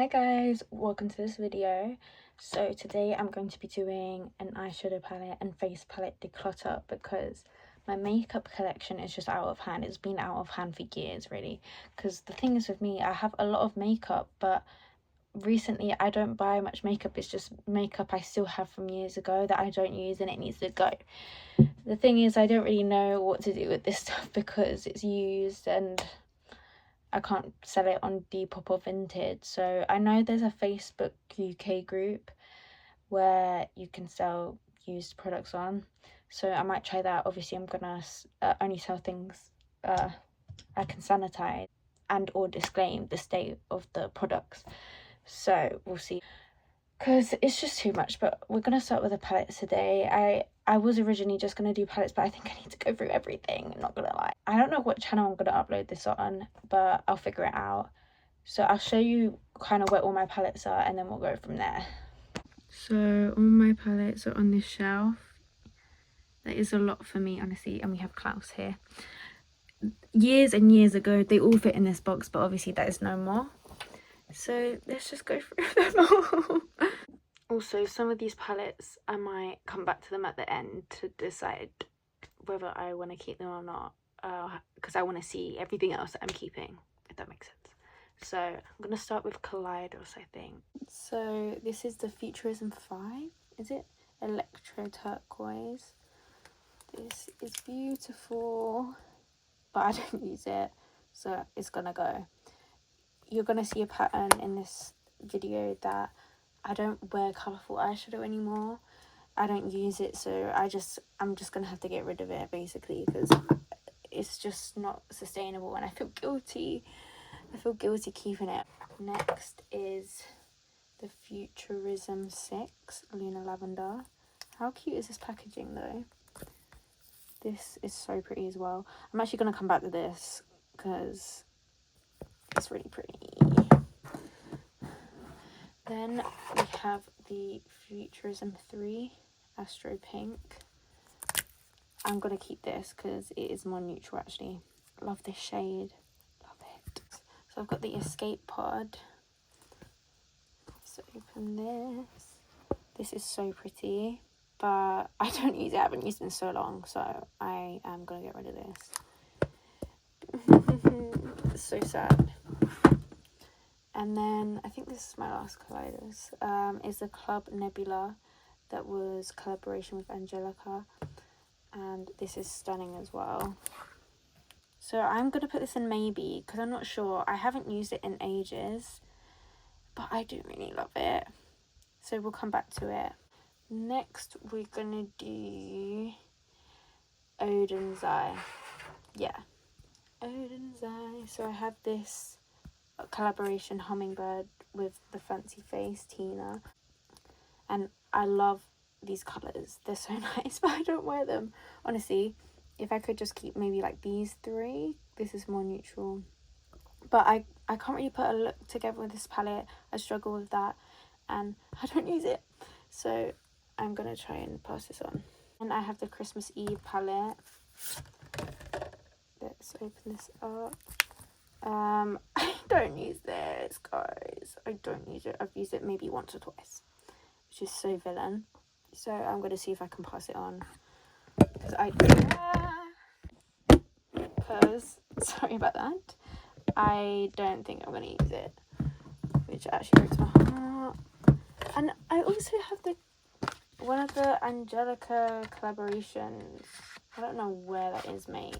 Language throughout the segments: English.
Hi guys, welcome to this video. So today I'm going to be doing an eyeshadow palette and face palette declutter because my makeup collection is just out of hand. It's been out of hand for years really, because the thing is with me, I have a lot of makeup, but recently I don't buy much makeup. It's just makeup I still have from years ago that I don't use and it needs to go. The thing is, I don't really know what to do with this stuff because it's used and I can't sell it on Depop or Vinted. So I know there's a Facebook UK group where you can sell used products on. So I might try that. Obviously, I'm gonna only sell things I can sanitize and or disclaim the state of the products. So we'll see. Because it's just too much, but we're going to start with the palettes today. I was originally just going to do palettes, but I think I need to go through everything, not going to lie. I don't know what channel I'm going to upload this on, but I'll figure it out. So I'll show you kind of where all my palettes are, and then we'll go from there. So all my palettes are on this shelf. That is a lot for me, honestly, and we have Klaus here. Years and years ago, they all fit in this box, but obviously that is no more. So let's just go through them all. Also, some of these palettes, I might come back to them at the end to decide whether I want to keep them or not, because I want to see everything else that I'm keeping, if that makes sense. So I'm going to start with Kaleidos, I think. So this is the Futurism 5, is it? Electro Turquoise. This is beautiful, but I don't use it, so it's going to go. You're going to see a pattern in this video that I don't wear colourful eyeshadow anymore. I don't use it, so I'm just gonna have to get rid of it basically, because it's just not sustainable and I feel guilty. I feel guilty keeping it. Next is the Futurism 6 Lunar Lavender. How cute is this packaging though? This is so pretty as well. I'm actually gonna come back to this because it's really pretty. Then we have the Futurism 3 Astro Pink. I'm going to keep this because it is more neutral actually. Love this shade. Love it. So I've got the Escape Pod. Let's open this. This is so pretty, but I don't use it. I haven't used it in so long, so I am going to get rid of this. It's so sad. And then I think this is my last Kaleidos. Is the Club Nebula that was collaboration with Angelica, and this is stunning as well. So I'm gonna put this in maybe because I'm not sure. I haven't used it in ages, but I do really love it. So we'll come back to it. Next we're gonna do Odin's Eye. Yeah, Odin's Eye. So I have this collaboration Hummingbird with the Fancy Face Tina, and I love these colors. They're so nice, but I don't wear them. Honestly, if I could just keep maybe like these three. This is more neutral, but I can't really put a look together with this palette. I struggle with that and I don't use it, so I'm gonna try and pass this on. And I have the Christmas Eve palette. Let's open this up. I don't use this, guys. I don't use it. I've used it maybe once or twice, which is so villain. So I'm going to see if I can pass it on. Sorry about that. I don't think I'm going to use it, which actually breaks my heart. And I also have one of the Angelica collaborations. I don't know where that is, mate.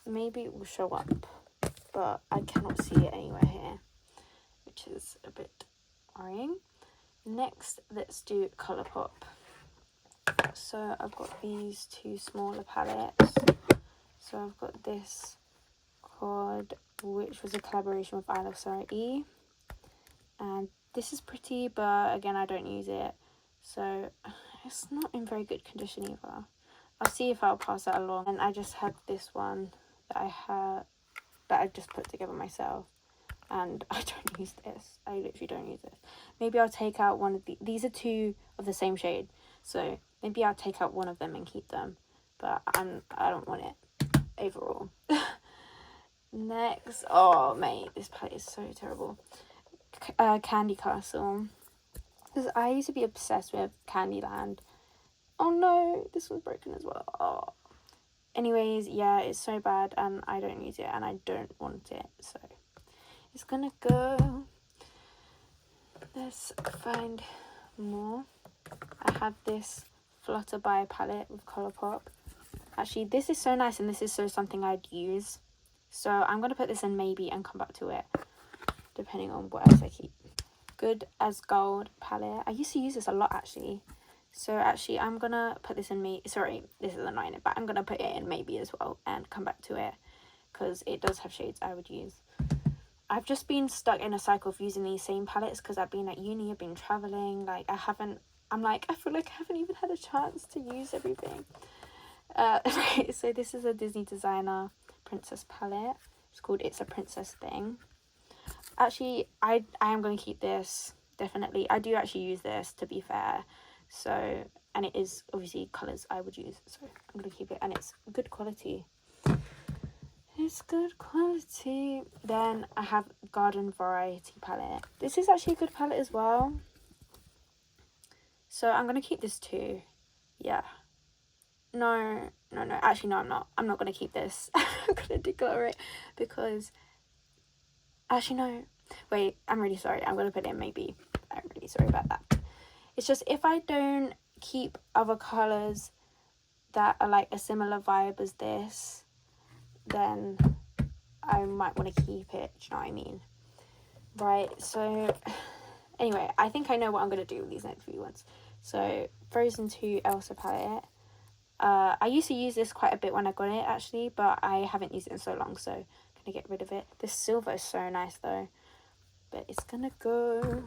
Maybe it will show up, but I cannot see it anywhere here, which is a bit worrying. Next, let's do Colourpop. So I've got these two smaller palettes. So I've got this called, which was a collaboration with I Love Sarah E. And this is pretty, but again, I don't use it, so it's not in very good condition either. I'll see if I'll pass that along. And I just have this one that I just put together myself, and I don't use this. I literally don't use this. Maybe I'll take out one of these are two of the same shade, so maybe I'll take out one of them and keep them, but I don't want it overall. Next, oh mate, this palette is so terrible. Candy Castle. Because I used to be obsessed with Candyland. Oh no, this one's broken as well. Oh. Anyways, yeah, it's so bad and I don't use it and I don't want it. So it's gonna go. Let's find more. I have this Flutterby palette with Colourpop. Actually, this is so nice and this is so something I'd use. So I'm going to put this in maybe and come back to it, depending on what else I keep. Good as Gold palette. I used to use this a lot, actually. So actually, I'm going to put this in me. Sorry, this is not in it, but I'm going to put it in maybe as well and come back to it, because it does have shades I would use. I've just been stuck in a cycle of using these same palettes because I've been at uni, I've been traveling. Like, I feel like I haven't even had a chance to use everything. Right, so this is a Disney designer princess palette. It's called It's a Princess Thing. Actually, I am going to keep this, definitely. I do actually use this, to be fair. So, and it is obviously colours I would use. So I'm going to keep it, and it's good quality. It's good quality. Then I have Garden Variety palette. This is actually a good palette as well. So I'm going to keep this too. Yeah. No. Actually, no, I'm not. I'm not going to keep this. I'm going to declutter it because... Actually, no. Wait, I'm really sorry. I'm going to put it in maybe. I'm really sorry about that. It's just if I don't keep other colours that are like a similar vibe as this, then I might want to keep it. Do you know what I mean? Right, so... Anyway, I think I know what I'm going to do with these next few ones. So, Frozen 2 Elsa palette. I used to use this quite a bit when I got it, actually, but I haven't used it in so long, so I'm going to get rid of it. This silver is so nice, though, but it's going to go.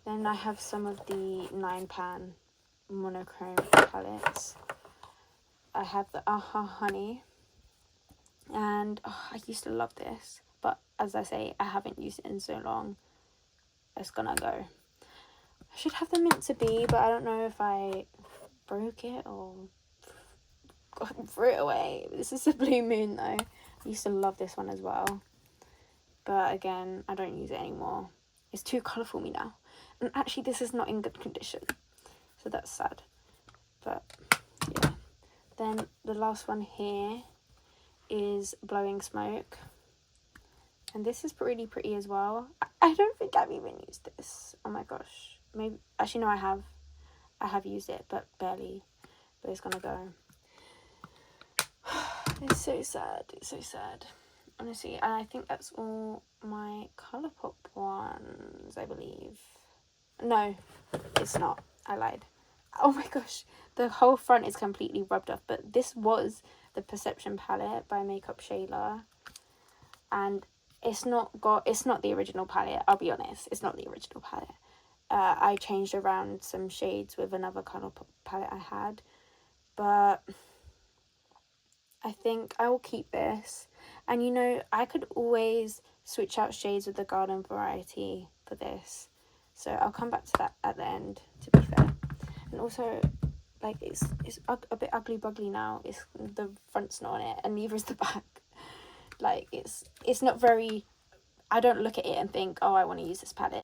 Then I have some of the 9-pan monochrome palettes. I have the Aha Honey, and I used to love this, but as I say, I haven't used it in so long. It's going to go. I should have the Mint to Be, but I don't know if I broke it or threw it away. This is a Blue Moon though. I used to love this one as well, but again, I don't use it anymore. It's too colourful me now, and actually this is not in good condition, so that's sad. But yeah, then the last one here is Blowing Smoke, and this is really pretty as well. I don't think I've even used this. Oh my gosh, maybe actually no, I have used it, but barely. But it's gonna go. It's so sad. It's so sad, honestly. And I think that's all my Colourpop ones, I believe. No, it's not. I lied. Oh my gosh, the whole front is completely rubbed off. But this was the Perception palette by Makeup Shayla, and it's not the original palette. I'll be honest, it's not the original palette. I changed around some shades with another Colourpop palette I had, but I think I will keep this. And you know, I could always switch out shades with the Garden Variety for this, so I'll come back to that at the end, to be fair. And also, like, it's a bit ugly bugly now. It's the front's not on it, and neither is the back. Like, it's not very... I don't look at it and think, oh, I want to use this palette.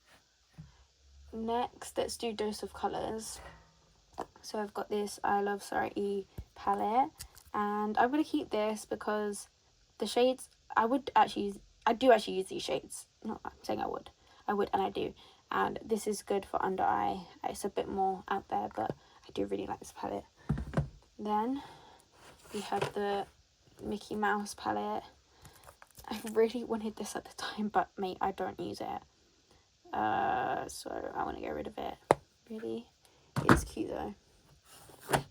Next, let's do Dose of Colours. So I've got this I Love Sorority palette, and I'm going to keep this because the shades, I do actually use these shades. Not I'm saying I would and I do. And this is good for under eye. It's a bit more out there, but I do really like this palette. Then we have the Mickey Mouse palette. I really wanted this at the time, but mate, I don't use it. So I want to get rid of it. Really, it's cute though.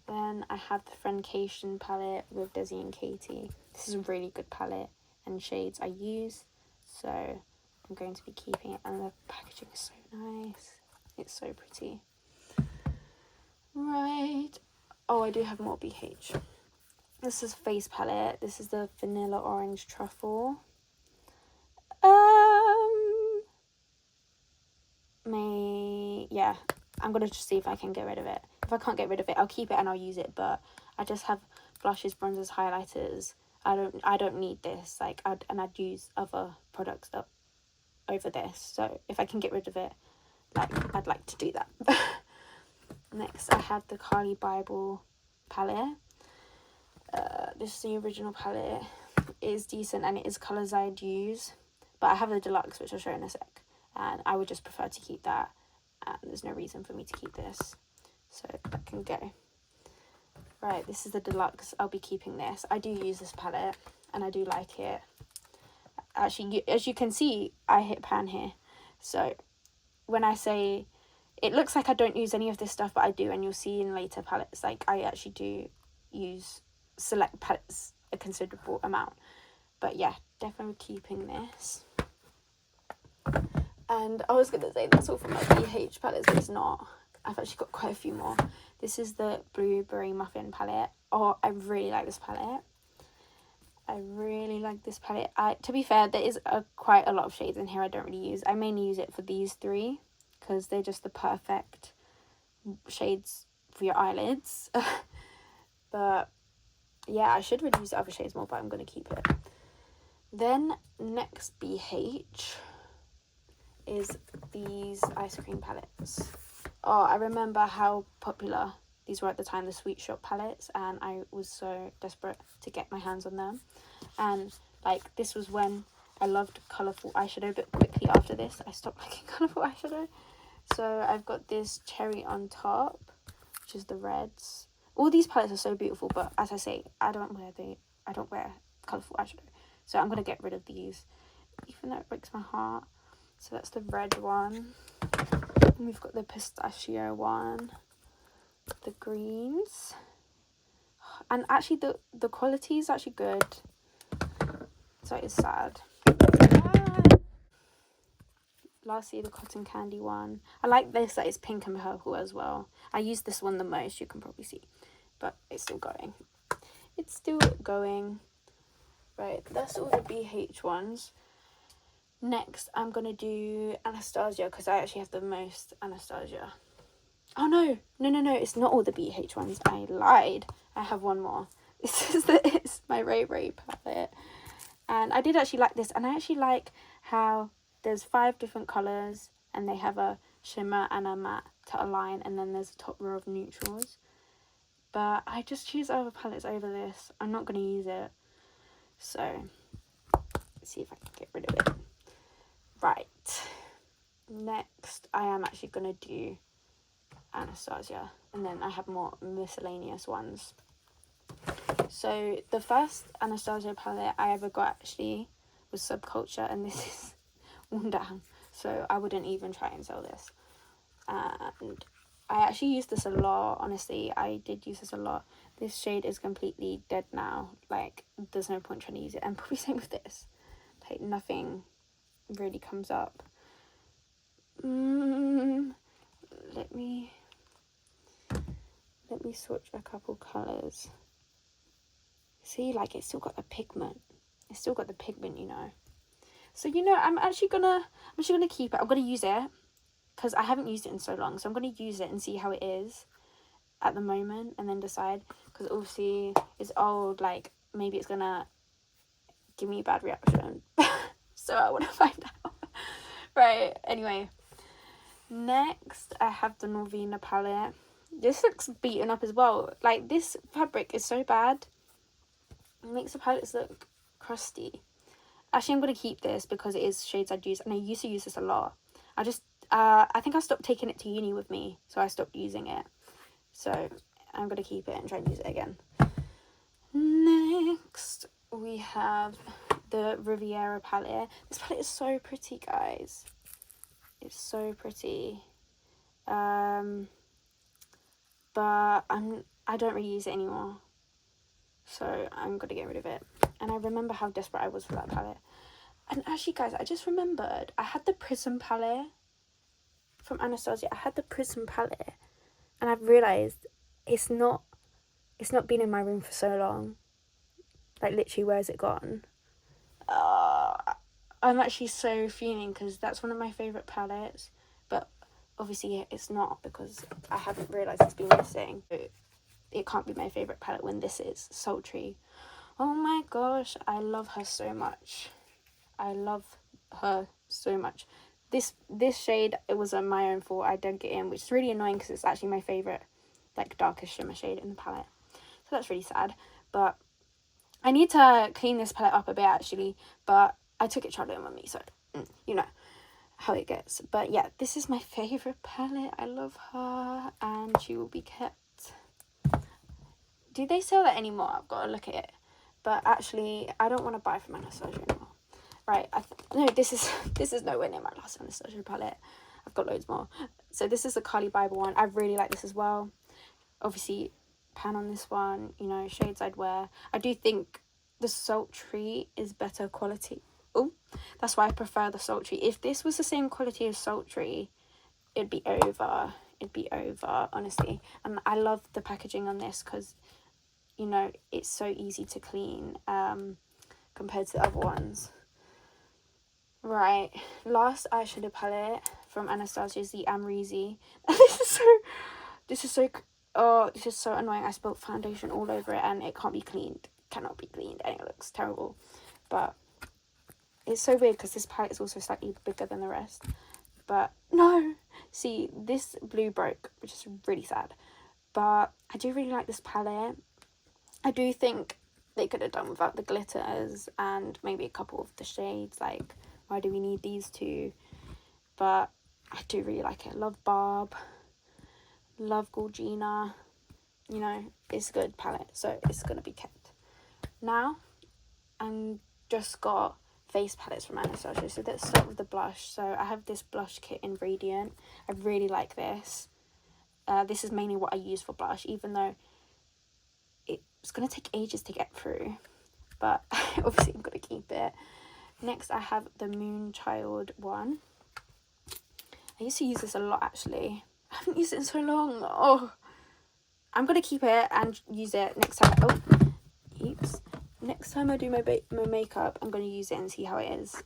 Then I have the Friendcation palette with Desi and Katie. This is a really good palette and shades I use, so I'm going to be keeping it. And the packaging is so nice. It's so pretty. Right. Oh, I do have more BH. This is Face palette. This is the Vanilla Orange Truffle. Yeah, I'm gonna just see if I can get rid of it. If I can't get rid of it, I'll keep it and I'll use it, but I just have blushes, bronzers, highlighters. I don't need this. Like, I'd use other products that over this. So if I can get rid of it, like, I'd like to do that. Next, I have the Carly Bible palette. This is the original palette. It is decent and it is colours I'd use. But I have the deluxe, which I'll show in a sec. And I would just prefer to keep that. And there's no reason for me to keep this. So that can go. Right, this is the deluxe. I'll be keeping this. I do use this palette and I do like it. Actually, as you can see, I hit pan here. So when I say, it looks like I don't use any of this stuff, but I do. And you'll see in later palettes, like, I actually do use select palettes a considerable amount. But yeah, definitely keeping this. And I was going to say that's all from my BH palettes, but it's not. I've actually got quite a few more. This is the Blueberry Muffin palette. Oh, I really like this palette. I really like this palette. To be fair, there is quite a lot of shades in here I don't really use. I mainly use it for these three because they're just the perfect shades for your eyelids. But yeah, I should really use the other shades more, but I'm going to keep it. Then next BH is these ice cream palettes. Oh, I remember how popular these were at the time, the Sweet Shop palettes, and I was so desperate to get my hands on them. And like, this was when I loved colourful eyeshadow, but quickly after this I stopped liking colourful eyeshadow. So I've got this Cherry on Top, which is the reds. All these palettes are so beautiful, but as I say, I don't wear colourful eyeshadow, so I'm gonna get rid of these, even though it breaks my heart. So that's the red one. And we've got the pistachio one, the greens, and actually the quality is actually good, so it's sad. Lastly, the cotton candy one. I like this, that it's pink and purple as well. I use this one the most, you can probably see, but it's still going. It's still going. Right, that's all the BH ones. Next, I'm going to do Anastasia, because I actually have the most Anastasia. Oh, no, it's not all the BH ones. I lied. I have one more. It's my Ray palette. And I did actually like this, and I actually like how there's 5 different colours, and they have a shimmer and a matte to align, and then there's a top row of neutrals. But I just choose other palettes over this. I'm not going to use it. So, let's see if I can get rid of it. Right, next I am actually going to do Anastasia, and then I have more miscellaneous ones. So the first Anastasia palette I ever got actually was Subculture, and this is worn down, so I wouldn't even try and sell this. And I actually use this a lot, honestly. I did use this a lot. This shade is completely dead now, like, there's no point trying to use it, and probably same with this, like, nothing really comes up. Let me swatch a couple colours. See, like, it's still got the pigment. It's still got the pigment, you know. So, you know, I'm actually gonna keep it. I'm gonna use it because I haven't used it in so long. So I'm gonna use it and see how it is at the moment, and then decide, because obviously it's old, like, maybe it's gonna give me a bad reaction. So I want to find out. Right, anyway, next I have the Norvina palette. This looks beaten up as well. Like, this fabric is so bad, it makes the palettes look crusty. Actually, I'm going to keep this because it is shades I'd use, and I used to use this a lot. I think I stopped taking it to uni with me, so I stopped using it. So I'm going to keep it and try and use it again. Next, we have the Riviera palette. This palette is so pretty, guys. It's so pretty. But I don't really use it anymore, so I'm gonna get rid of it. And I remember how desperate I was for that palette. And actually, guys, I just remembered I had the Prism palette from Anastasia. I had the Prism palette, and I've realised it's not been in my room for so long. Like, literally, where's it gone? I'm actually so fuming because that's one of my favourite palettes, but obviously it's not, because I haven't realised it's been missing. It can't be my favourite palette when this is sultry. Oh my gosh, I love her so much. I love her so much. This shade, it was my own fault. I dug it in, which is really annoying because it's actually my favourite, like, darkest shimmer shade in the palette. So that's really sad. But I need to clean this palette up a bit, actually. But I took it travelling with me, so you know how it gets. But yeah, this is my favourite palette. I love her, and she will be kept. Do they sell that anymore? I've got to look at it. But actually, I don't want to buy from Anastasia anymore. Right, no, this is nowhere near my last Anastasia palette. I've got loads more. So this is the Carly Bible one. I really like this as well. Obviously, pan on this one, you know, shades I'd wear. I do think the Sultry is better quality. Oh, that's why I prefer the Sultry. If this was the same quality as Sultry, it'd be over. It'd be over, honestly. And I love the packaging on this because, you know, it's so easy to clean compared to the other ones. Right, last eyeshadow palette from Anastasia is the Amrezy. This is so annoying. I spilled foundation all over it and it can't be cleaned. Cannot be cleaned and it looks terrible. But it's so weird because this palette is also slightly bigger than the rest. But no, see, this blue broke, which is really sad. But I do really like this palette. I do think they could have done without the glitters and maybe a couple of the shades, like, why do we need these two? But I do really like it. Love Barb. Love Gorgina. You know, it's a good palette, so it's going to be kept. Now, I'm just got face palettes from Anastasia. So let's start with the blush. So I have this blush kit in Radiant. I really like this. This is mainly what I use for blush, even though it's going to take ages to get through. But obviously I'm going to keep it. Next, I have the Moonchild one. I used to use this a lot, actually. I haven't used it in so long. Oh, I'm going to keep it and use it next time. Oh, oops. Next time I do my makeup, I'm going to use it and see how it is.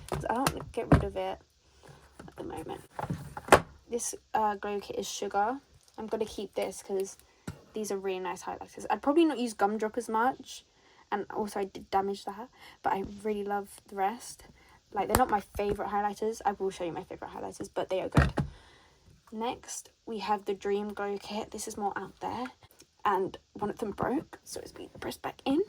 Because I don't want to get rid of it at the moment. This glow kit is Sugar. I'm going to keep this because these are really nice highlighters. I'd probably not use Gumdrop as much. And also I did damage that, but I really love the rest. Like, they're not my favourite highlighters. I will show you my favourite highlighters, but they are good. Next, we have the Dream Glow Kit. This is more out there. And one of them broke, so it's been pressed back in.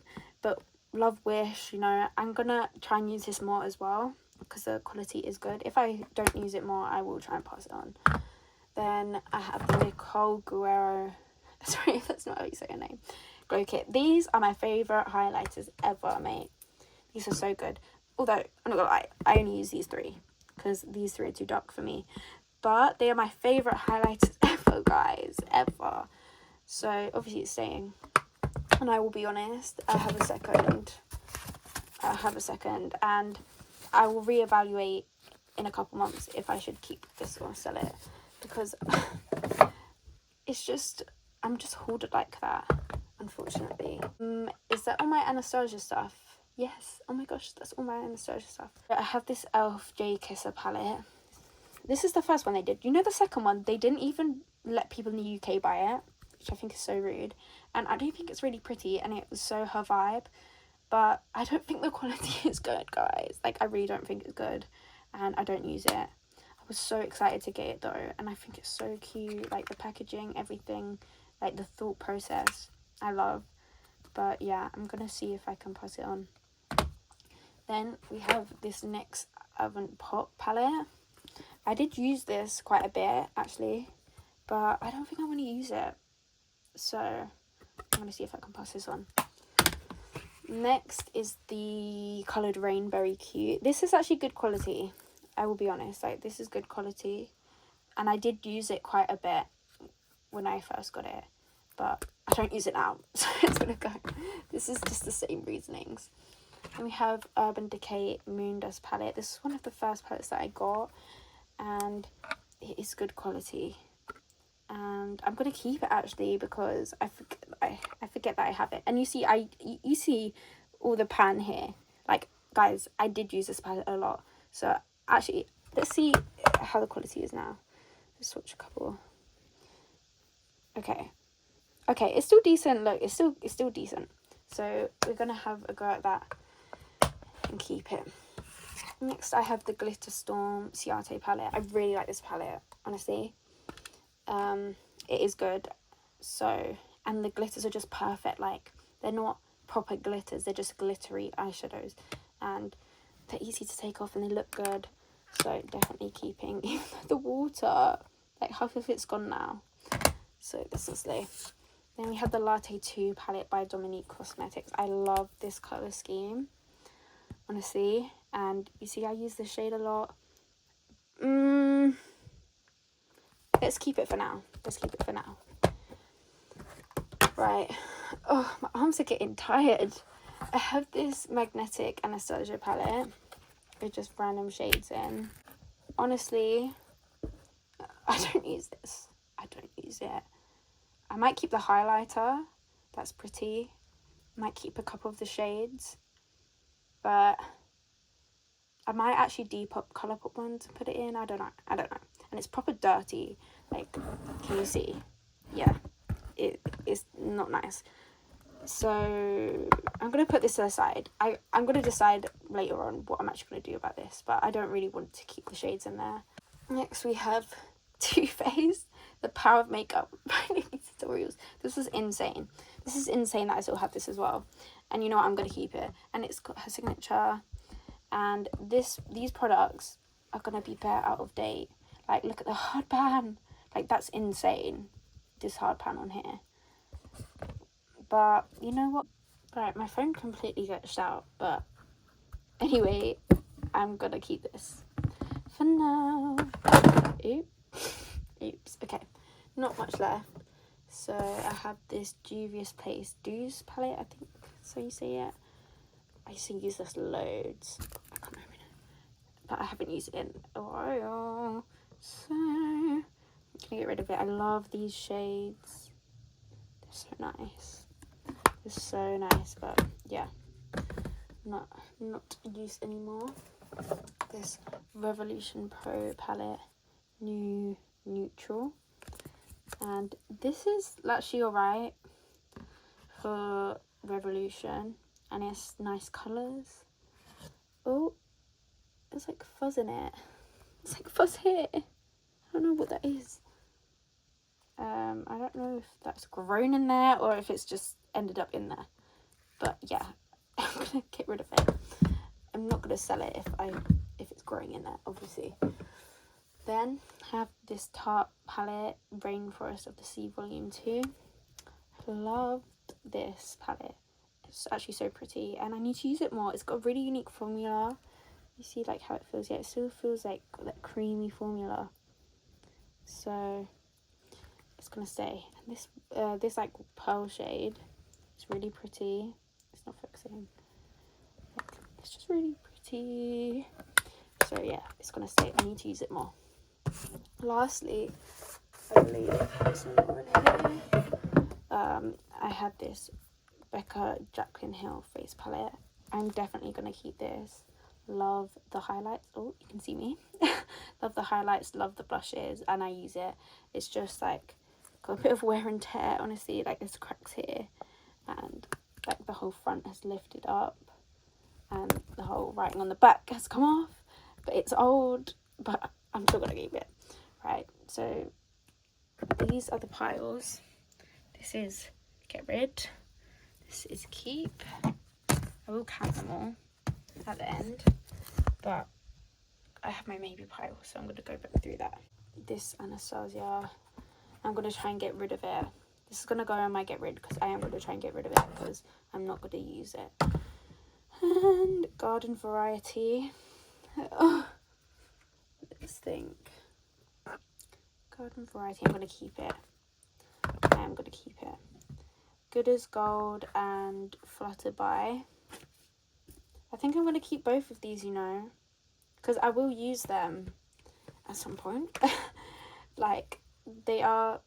But Love Wish, you know, I'm going to try and use this more as well because the quality is good. If I don't use it more, I will try and pass it on. Then I have the Nicole Guerrero. Sorry if that's not how you say her name. Glow Kit. These are my favourite highlighters ever, mate. These are so good. Although, I'm not gonna lie, I only use these three because these three are too dark for me. But they are my favourite highlighters ever, guys. Ever. So, obviously it's staying. And I will be honest, I have a second. And I will reevaluate in a couple months if I should keep this or sell it. Because it's just, I'm just hoarded like that. Unfortunately. Is that all my Anastasia stuff? Yes. Oh my gosh, that's all my Anastasia stuff. I have this e.l.f. J Kisser palette. This is the first one they did. You know the second one? They didn't even let people in the UK buy it, which I think is so rude. And I don't think it's really pretty, and it was so her vibe. But I don't think the quality is good, guys. Like, I really don't think it's good, and I don't use it. I was so excited to get it, though, and I think it's so cute. Like, the packaging, everything, like, the thought process. I love. But yeah, I'm gonna see if I can pass it on. Then we have this NYX Avant Pop palette. I did use this quite a bit actually, but I don't think I want to use it, so I'm gonna see if I can pass this on. Next is the coloured Raine. Very cute. This is actually good quality, I will be honest. Like, this is good quality, and I did use it quite a bit when I first got it, but I don't use it now, so it's gonna go. This is just the same reasonings. And we have Urban Decay Moondust palette. This is one of the first palettes that I got, and it is good quality. And I'm gonna keep it actually because I forget that I have it. And you see all the pan here. Like, guys, I did use this palette a lot. So actually, let's see how the quality is now. Let's swatch a couple. Okay, it's still decent. Look, it's still decent. So we're gonna have a go at that and keep it. Next I have the Glitter Storm Ciate palette. I really like this palette, honestly. It is good. So, and the glitters are just perfect. Like, they're not proper glitters, they're just glittery eyeshadows, and they're easy to take off and they look good. So definitely keeping. Even though the water, like, half of it's gone now, so this is Slay. Then we have the Latte 2 palette by Dominique Cosmetics. I love this colour scheme, honestly, and you see I use this shade a lot. Let's keep it for now. Right. Oh, my arms are getting tired. I have this magnetic Anastasia palette with just random shades in. Honestly, I don't use this. I don't use it. I might keep the highlighter. That's pretty. Might keep a couple of the shades. But I might actually depop Colourpop ones and put it in. I don't know. And it's proper dirty. Like, can you see? Yeah. It is not nice. So I'm going to put this to the side. I'm going to decide later on what I'm actually going to do about this. But I don't really want to keep the shades in there. Next we have Too Faced, The Power of Makeup by Tutorials. This is insane. This is insane that I still have this as well. And you know what, I'm going to keep it. And it's got her signature. And these products are going to be bare out of date. Like, look at the hard pan. Like, that's insane. This hard pan on here. But you know what? Right, my phone completely glitched out. But anyway, I'm going to keep this for now. Oops. Okay, not much left. So I have this Juvia's Place Douce palette, I think so you say it. I used to use this loads. I can't remember, but I haven't used it in a while. So I'm gonna get rid of it. I love these shades. They're so nice. They're so nice, but yeah, not used anymore. This Revolution Pro palette, new neutral, and this is actually alright for Revolution, and it's nice colours. Oh, there's like fuzz in it. It's like fuzz here. I don't know what that is. I don't know if that's grown in there or if it's just ended up in there, but yeah, I'm gonna get rid of it. I'm not gonna sell it if it's growing in there, obviously. Then I have this Tarte palette, Rainforest of the Sea Volume 2. I loved this palette. It's actually so pretty and I need to use it more. It's got a really unique formula. You see like how it feels? Yeah, it still feels like that creamy formula. So it's gonna stay. And this like pearl shade, it's really pretty. It's not focusing. It's just really pretty. So yeah, it's gonna stay. I need to use it more. Lastly, I believe it's not in here. I have this Becca Jaclyn Hill face palette. I'm definitely gonna keep this. Love the highlights. Oh, you can see me. Love the highlights, love the blushes, and I use it. It's just like got a bit of wear and tear, honestly. Like, there's cracks here, and like the whole front has lifted up, and the whole writing on the back has come off. But it's old, but I'm still gonna keep it. Right, so these are the piles. This is get rid. This is keep. I will count them all at the end, but I have my maybe pile, so I'm going to go back through that. This Anastasia, I'm going to try and get rid of it. This is going to go on my get rid because I am going to try and get rid of it because I'm not going to use it. And Garden Variety. Oh, let's think. Garden Variety, I'm going to keep it. I am going to keep it. Good as Gold and Flutter By. I think I'm going to keep both of these, you know, because I will use them at some point. Like, they are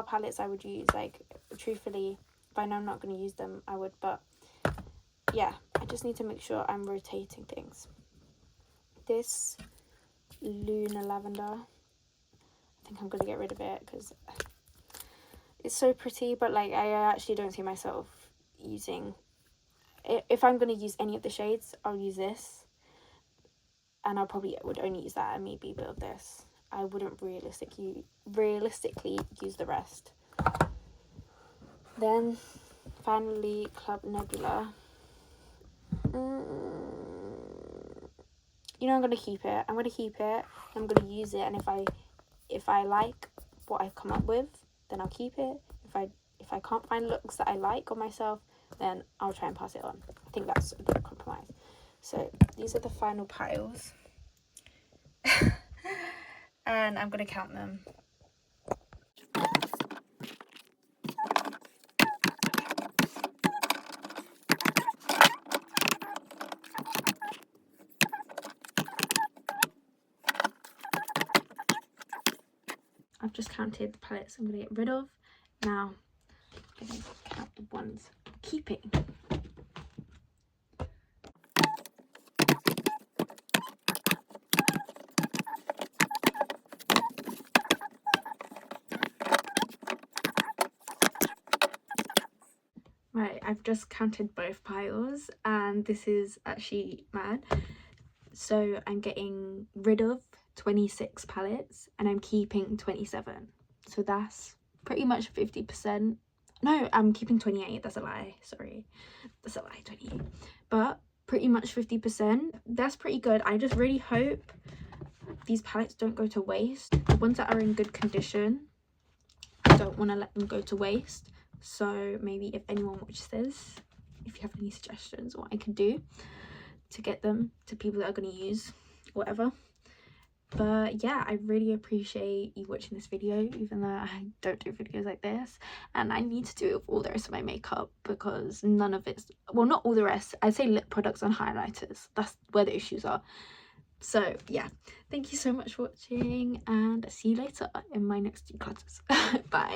palettes I would use. Like, truthfully, if I know I'm not going to use them, I would. But yeah, I just need to make sure I'm rotating things. This Luna Lavender, I think I'm going to get rid of it because it's so pretty, but like I actually don't see myself using. If I'm going to use any of the shades, I'll use this. and I probably would only use that and maybe a bit of this. I wouldn't realistically use the rest. Then finally, Club Nebula. You know, I'm gonna keep it. I'm gonna use it, and if I like what I've come up with, then I'll keep it. If I can't find looks that I like on myself, then I'll try and pass it on. I think that's a good compromise. So these are the final piles. And I'm gonna count them. I've just counted the palettes I'm gonna get rid of. Now I'm gonna count the ones I'm keeping. Right, I've just counted both piles and this is actually mad. So I'm getting rid of 26 palettes and I'm keeping 27. So that's pretty much 50%. No, I'm keeping 28. That's a lie. Sorry. That's a lie, 28. But pretty much 50%. That's pretty good. I just really hope these palettes don't go to waste. The ones that are in good condition, I don't want to let them go to waste. So maybe if anyone watches this, if you have any suggestions what I can do to get them to people that are going to use whatever. But yeah, I really appreciate you watching this video, even though I don't do videos like this, and I need to do it with all the rest of my makeup because none of it's, well, not all the rest, I'd say lip products and highlighters, that's where the issues are. So yeah, thank you so much for watching and see you later in my next declutters. Bye.